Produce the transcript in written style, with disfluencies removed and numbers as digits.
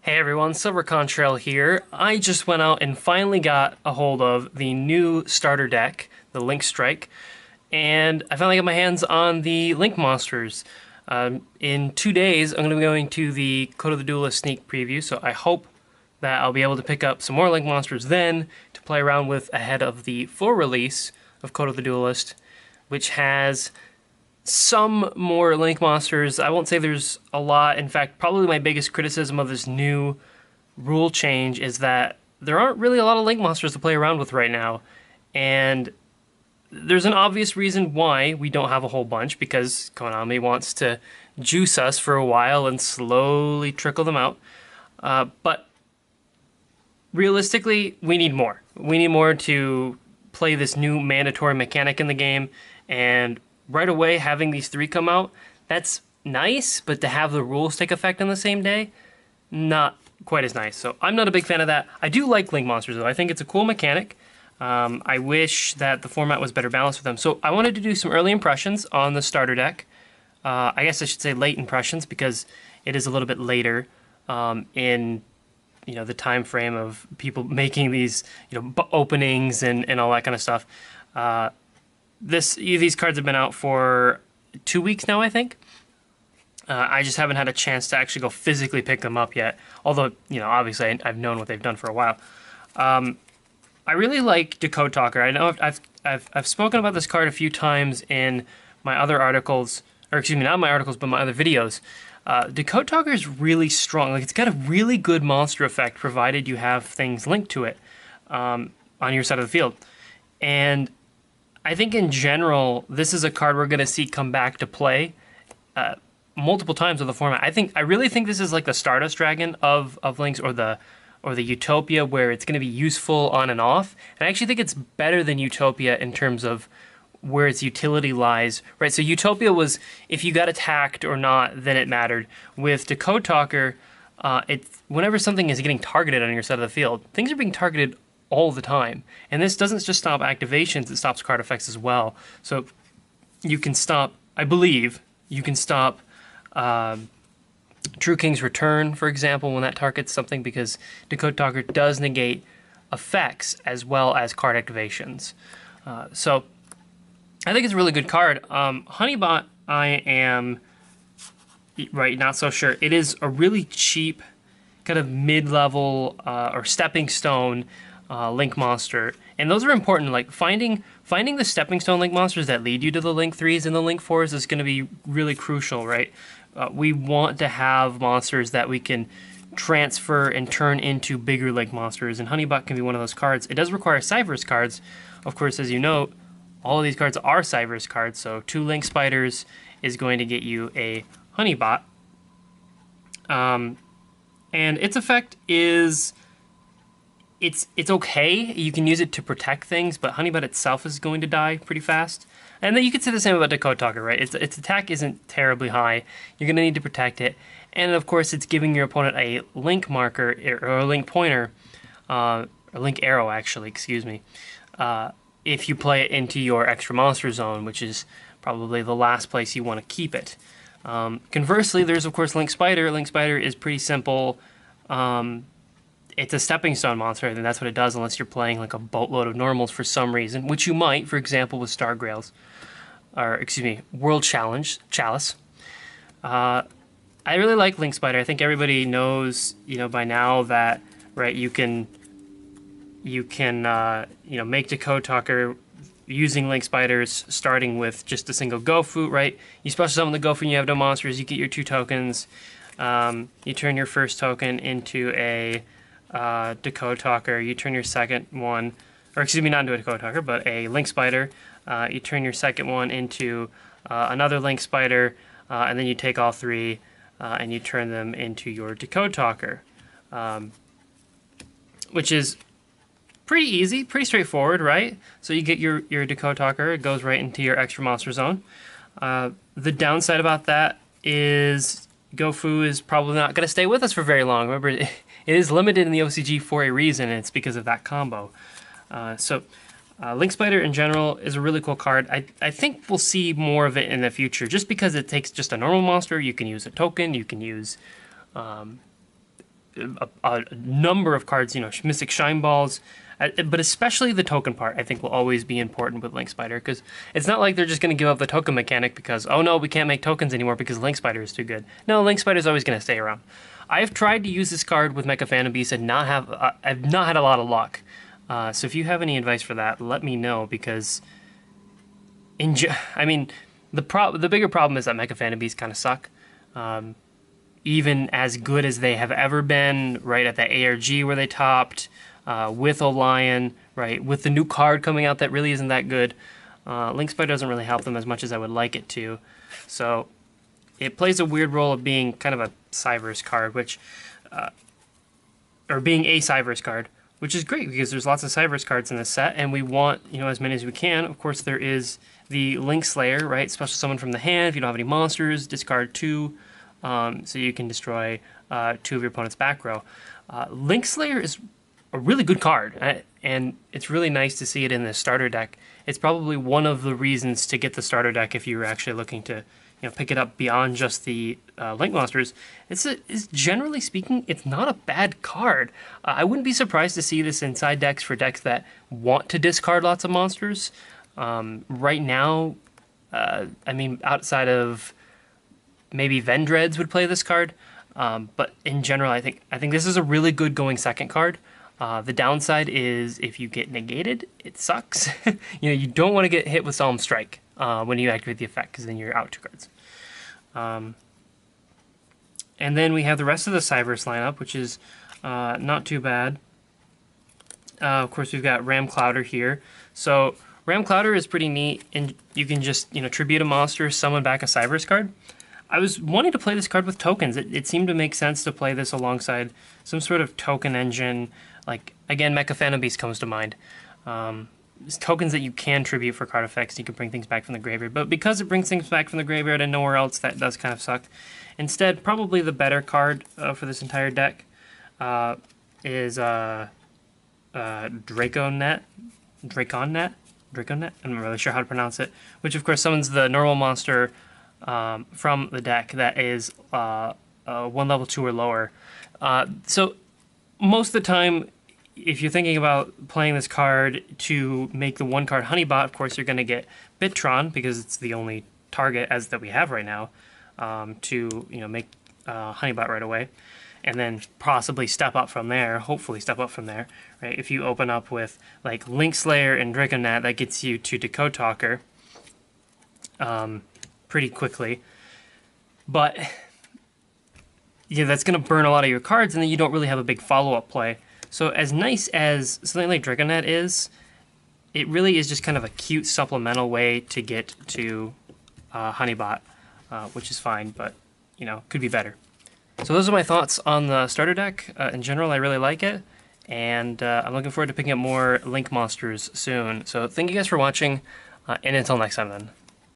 Hey everyone, Silver Contrail here. I just went out and finally got a hold of the new starter deck, the Link Strike, and I finally got my hands on the Link monsters. In 2 days, I'm going to be going to the Code of the Duelist sneak preview, so I hope that I'll be able to pick up some more Link monsters then to play around with ahead of the full release of Code of the Duelist, which has some more Link monsters. I won't say there's a lot. In fact, probably my biggest criticism of this new rule change is that there aren't really a lot of Link monsters to play around with right now. And there's an obvious reason why we don't have a whole bunch, because Konami wants to juice us for a while and slowly trickle them out. But realistically, we need more. We need more to play this new mandatory mechanic in the game, and right away having these 3 come out, that's nice, but to have the rules take effect on the same day, not quite as nice. So I'm not a big fan of that. I do like Link monsters though. I think it's a cool mechanic. I wish that the format was better balanced with them. So I wanted to do some early impressions on the starter deck. I guess I should say late impressions, because it is a little bit later in the time frame of people making these openings and all that kind of stuff. These cards have been out for 2 weeks now, I think. I just haven't had a chance to actually go physically pick them up yet. Although, obviously I've known what they've done for a while. I really like Decode Talker. I know I've spoken about this card a few times in my other articles, or excuse me, not my articles, but my other videos. Decode Talker is really strong. Like, it's got a really good monster effect, provided you have things linked to it on your side of the field. And I think in general, this is a card we're going to see come back to play multiple times with the format. I really think this is like the Stardust Dragon of Links, or the Utopia, where it's going to be useful on and off. And I actually think it's better than Utopia in terms of where its utility lies. Right, so Utopia was if you got attacked or not, then it mattered. With Decode Talker, whenever something is getting targeted on your side of the field, things are being targeted all the time. And this doesn't just stop activations, it stops card effects as well. So you can stop, I believe, you can stop True King's Return, for example, when that targets something, because Decode Talker does negate effects as well as card activations. So I think it's a really good card. Honeybot, I am not so sure. It is a really cheap, kind of mid-level or stepping stone Link monster, and those are important. Like finding the stepping stone Link monsters that lead you to the Link 3s and the Link 4s is going to be really crucial, right? We want to have monsters that we can transfer and turn into bigger Link monsters, and Honeybot can be one of those cards. It does require Cyberse cards, of course, as you know. All of these cards are Cyberse cards, so 2 Link Spiders is going to get you a Honeybot, and its effect is. It's okay. You can use it to protect things, but Honeybot itself is going to die pretty fast. And then you could say the same about Decode Talker, right? Its attack isn't terribly high. You're going to need to protect it. And of course, it's giving your opponent a link marker, or a link pointer, a link arrow, actually, excuse me, if you play it into your extra monster zone, which is probably the last place you want to keep it. Conversely, there's of course Link Spider. Link Spider is pretty simple. It's a stepping stone monster, and that's what it does, unless you're playing like a boatload of normals for some reason, which you might, for example, with Star Grails, or excuse me, World Challenge, Chalice. I really like Link Spider. I think everybody knows, by now that, right, you can make Decode Talker using Link Spiders, starting with just a single Gofu, right? You special summon the Gofu and you have no monsters, you get your 2 tokens, you turn your first token into a Decode Talker, you turn your second one, or excuse me, not into a Decode Talker, but a Link Spider, you turn your second one into another Link Spider, and then you take all 3 and you turn them into your Decode Talker, which is pretty easy, pretty straightforward, right? So you get your Decode Talker, it goes right into your extra monster zone. The downside about that is Gofu is probably not going to stay with us for very long. Remember, it is limited in the OCG for a reason, and it's because of that combo. Link Spider in general is a really cool card. I think we'll see more of it in the future, just because it takes just a normal monster. You can use a token, you can use a number of cards, you know, Mystic Shine Balls, but especially the token part, I think will always be important with Link Spider, because it's not like they're just going to give up the token mechanic because, oh no, we can't make tokens anymore because Link Spider is too good. No, Link Spider is always going to stay around. I've tried to use this card with Mecha Phantom Beast and I've not had a lot of luck. So if you have any advice for that, let me know, because I mean, the bigger problem is that Mecha Phantom Beasts kind of suck. Even as good as they have ever been, right at the ARG where they topped, with Olion, right, with the new card coming out that really isn't that good, Link Spider doesn't really help them as much as I would like it to. So it plays a weird role of being kind of a Cyverse card, which, or being a Cyverse card, which is great because there's lots of Cyverse cards in this set, and we want, you know, as many as we can. Of course, there is the Link Slayer, right, special summon from the hand. If you don't have any monsters, discard 2, so you can destroy 2 of your opponent's back row. Link Slayer is a really good card, and it's really nice to see it in the starter deck. It's probably one of the reasons to get the starter deck if you're actually looking to, you know, pick it up beyond just the Link monsters. It's generally speaking, it's not a bad card. I wouldn't be surprised to see this inside decks for decks that want to discard lots of monsters. Right now, I mean, outside of maybe Vendreads would play this card, but in general, I think this is a really good going second card. The downside is if you get negated, it sucks. You know, you don't want to get hit with Solemn Strike when you activate the effect, because then you're out 2 cards. And then we have the rest of the Cyverse lineup, which is not too bad. Of course, we've got Ram Clouder here. So Ram Clouder is pretty neat, and you can just, you know, tribute a monster, summon back a Cyverse card. I was wanting to play this card with tokens. It seemed to make sense to play this alongside some sort of token engine. Like, again, Mecha Phantom Beast comes to mind. Tokens that you can tribute for card effects, you can bring things back from the graveyard. But because it brings things back from the graveyard and nowhere else, that does kind of suck. Instead, probably the better card for this entire deck is Draconet? I'm not really sure how to pronounce it. Which, of course, summons the normal monster from the deck that is 1 level 2 or lower. So most of the time, if you're thinking about playing this card to make the 1-card Honeybot, of course you're going to get Bitron, because it's the only target as that we have right now, to, you know, make Honeybot right away, and then possibly step up from there. Hopefully step up from there, right? If you open up with like Link Slayer and Draconet, that gets you to Decode Talker pretty quickly, but yeah, that's going to burn a lot of your cards, and then you don't really have a big follow-up play. So as nice as something like Draconet is, it really is just kind of a cute supplemental way to get to Honeybot, which is fine, but, you know, could be better. So those are my thoughts on the starter deck. In general, I really like it, and I'm looking forward to picking up more Link monsters soon. So thank you guys for watching, and until next time then.